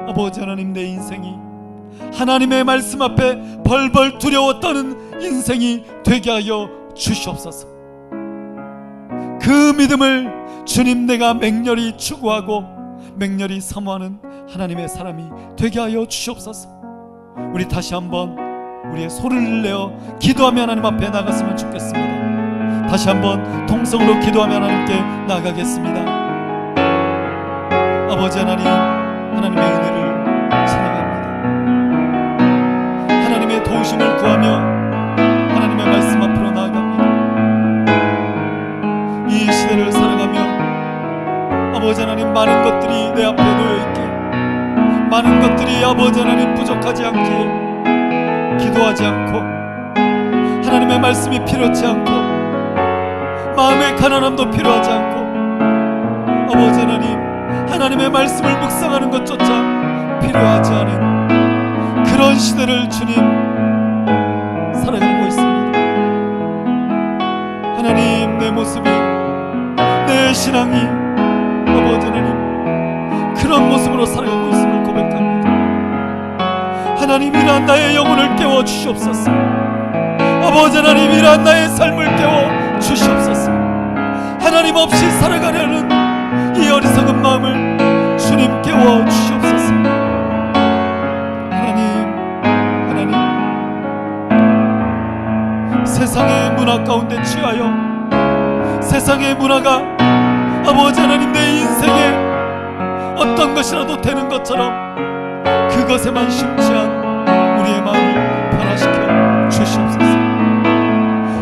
아버지 하나님, 내 인생이 하나님의 말씀 앞에 벌벌 두려워 떠는 인생이 되게 하여 주시옵소서. 그 믿음을 주님, 내가 맹렬히 추구하고 맹렬히 사모하는 하나님의 사람이 되게 하여 주시옵소서. 우리 다시 한번 우리의 소리를 내어 기도하며 하나님 앞에 나갔으면 좋겠습니다. 다시 한번 통성으로 기도하며 하나님께 나가겠습니다. 아버지 하나님, 하나님의 은혜를 찬양합니다. 하나님의 도우심을 구하며 하나님의 말씀 앞으로 나아갑니다. 이 시대를 살아가며 아버지 하나님, 많은 것들이 내 앞에 놓여있기에, 많은 것들이 아버지 하나님 부족하지 않기에 기도하지 않고, 하나님의 말씀이 필요치 않고, 마음의 가난함도 필요하지 않고, 아버지 하나님, 하나님의 말씀을 묵상하는 것조차 필요하지 않은 그런 시대를 주님 살아가고 있습니다. 하나님, 내 모습이, 내 신앙이 아버지 하나님 그런 모습으로 살아가고 있음을 고백합니다. 하나님, 이러한 나의 영혼을 깨워 주시옵소서. 아버지 하나님, 이러한 나의 삶을 깨워 주시옵소서. 하나님 없이 살아가려는 이 어리석은 마음을 주님 깨워 주시옵소서. 하나님, 세상의 문화 가운데 취하여, 세상의 문화가 아버지 하나님 내 인생에 어떤 것이라도 되는 것처럼 그것에만 심취한 우리의 마음을 변화시켜 주시옵소서.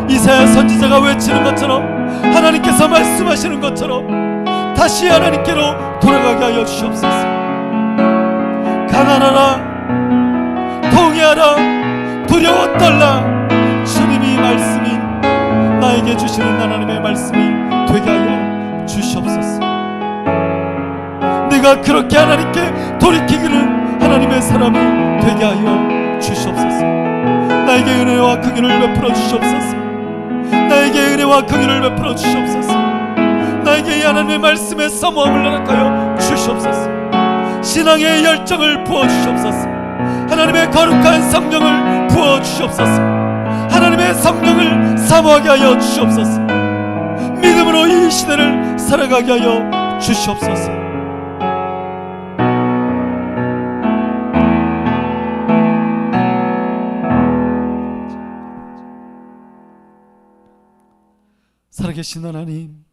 이사야 선지자가 외치는 것처럼, 하나님께서 말씀하시는 것처럼 다시 하나님께로 돌아가게 하여 주시옵소서. 가난하라, 통회하라, 두려워 떨라. 주님이 말씀이 나에게 주시는 하나님의 말씀이 되게 하여 주시옵소서. 내가 그렇게 하나님께 돌이키기를 하나님의 사람이 되게 하여 주시옵소서. 나에게 은혜와 긍휼을 베풀어 주시옵소서. 나에게 은혜와 긍휼을 베풀어 주시옵소서. 나에게 이 하나님의 말씀에 사모함을 허락하여 주시옵소서. 신앙의 열정을 부어 주시옵소서. 하나님의 거룩한 성령을 부어 주시옵소서. 하나님의 성령을 사모하게 하여 주시옵소서. 믿음으로 이 시대를 살아가게 하여 주시옵소서. 살아계신 하나님,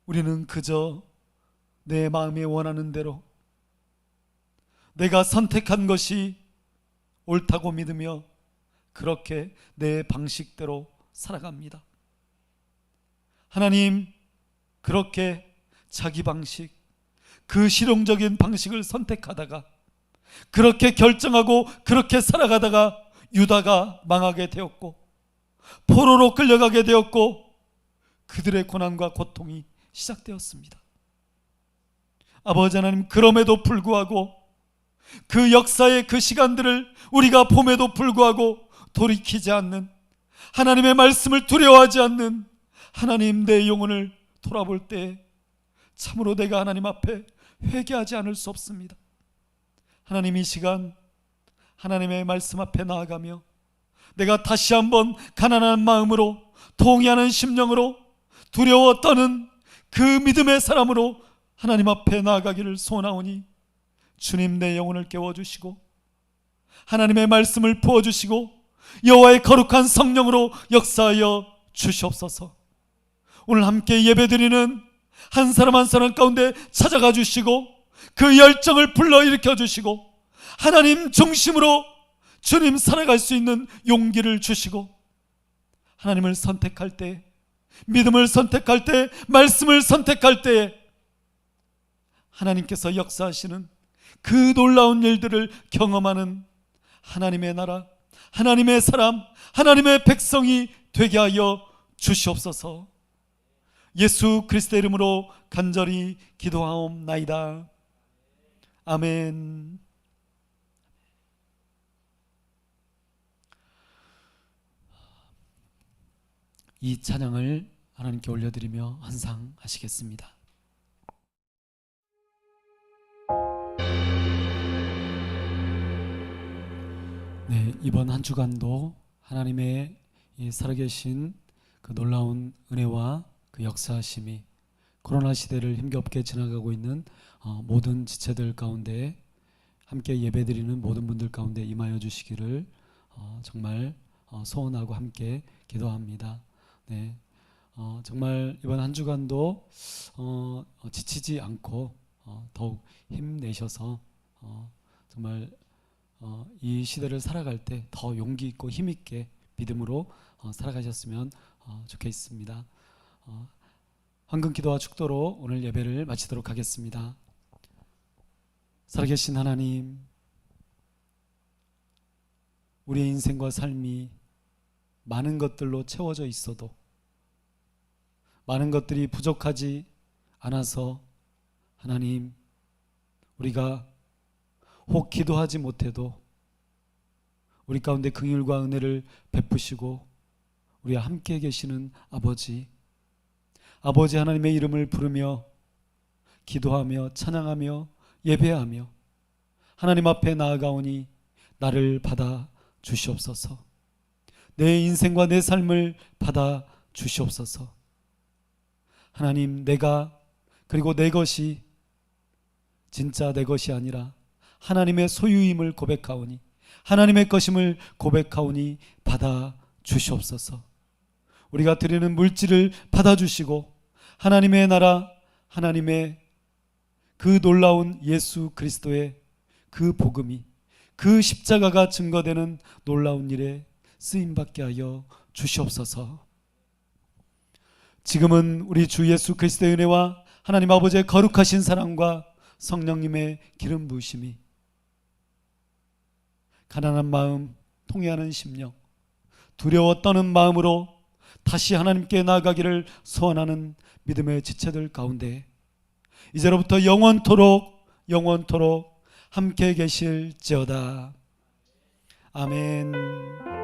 우리는 그저 내 마음에 원하는 대로 내가 선택한 것이 옳다고 믿으며 그렇게 내 방식대로 살아갑니다. 하나님, 그렇게 자기 방식, 그 실용적인 방식을 선택하다가 그렇게 결정하고 그렇게 살아가다가 유다가 망하게 되었고 포로로 끌려가게 되었고 그들의 고난과 고통이 시작되었습니다. 아버지 하나님, 그럼에도 불구하고 그 역사의 그 시간들을 우리가 봄에도 불구하고 돌이키지 않는, 하나님의 말씀을 두려워하지 않는 하나님, 내 영혼을 돌아볼 때 참으로 내가 하나님 앞에 회개하지 않을 수 없습니다. 하나님, 이 시간 하나님의 말씀 앞에 나아가며 내가 다시 한번 가난한 마음으로, 통회하는 심령으로, 두려워 떠는 그 믿음의 사람으로 하나님 앞에 나아가기를 소원하오니 주님, 내 영혼을 깨워주시고 하나님의 말씀을 부어주시고 여호와의 거룩한 성령으로 역사하여 주시옵소서. 오늘 함께 예배드리는 한 사람 한 사람 가운데 찾아가 주시고 그 열정을 불러일으켜 주시고 하나님 중심으로 주님 살아갈 수 있는 용기를 주시고 하나님을 선택할 때, 믿음을 선택할 때, 말씀을 선택할 때 하나님께서 역사하시는 그 놀라운 일들을 경험하는 하나님의 나라, 하나님의 사람, 하나님의 백성이 되게 하여 주시옵소서. 예수 그리스도의 이름으로 간절히 기도하옵나이다. 아멘. 이 찬양을 하나님께 올려드리며 환상하시겠습니다. 네, 이번 한 주간도 하나님의 이 살아계신 그 놀라운 은혜와 그 역사하심이 코로나 시대를 힘겹게 지나가고 있는 모든 지체들 가운데, 함께 예배드리는 모든 분들 가운데 임하여 주시기를 정말 소원하고 함께 기도합니다. 네, 정말 이번 한 주간도 지치지 않고 더욱 힘내셔서 정말 이 시대를 살아갈 때 더 용기 있고 힘 있게 믿음으로 살아가셨으면 좋겠습니다. 황금 기도와 축도로 오늘 예배를 마치도록 하겠습니다. 살아계신 하나님, 우리의 인생과 삶이 많은 것들로 채워져 있어도, 많은 것들이 부족하지 않아서 하나님, 우리가 혹 기도하지 못해도 우리 가운데 긍휼과 은혜를 베푸시고 우리와 함께 계시는 아버지 하나님의 이름을 부르며 기도하며 찬양하며 예배하며 하나님 앞에 나아가오니 나를 받아 주시옵소서. 내 인생과 내 삶을 받아 주시옵소서. 하나님, 내가 그리고 내 것이 진짜 내 것이 아니라 하나님의 소유임을 고백하오니, 하나님의 것임을 고백하오니 받아 주시옵소서. 우리가 드리는 물질을 받아 주시고 하나님의 나라, 하나님의 그 놀라운 예수 그리스도의 그 복음이, 그 십자가가 증거되는 놀라운 일에 쓰임받게 하여 주시옵소서. 지금은 우리 주 예수 그리스도의 은혜와 하나님 아버지의 거룩하신 사랑과 성령님의 기름 부으심이 가난한 마음, 통회하는 심령, 두려워 떠는 마음으로 다시 하나님께 나아가기를 소원하는 믿음의 지체들 가운데 이제로부터 영원토록 함께 계실지어다. 아멘.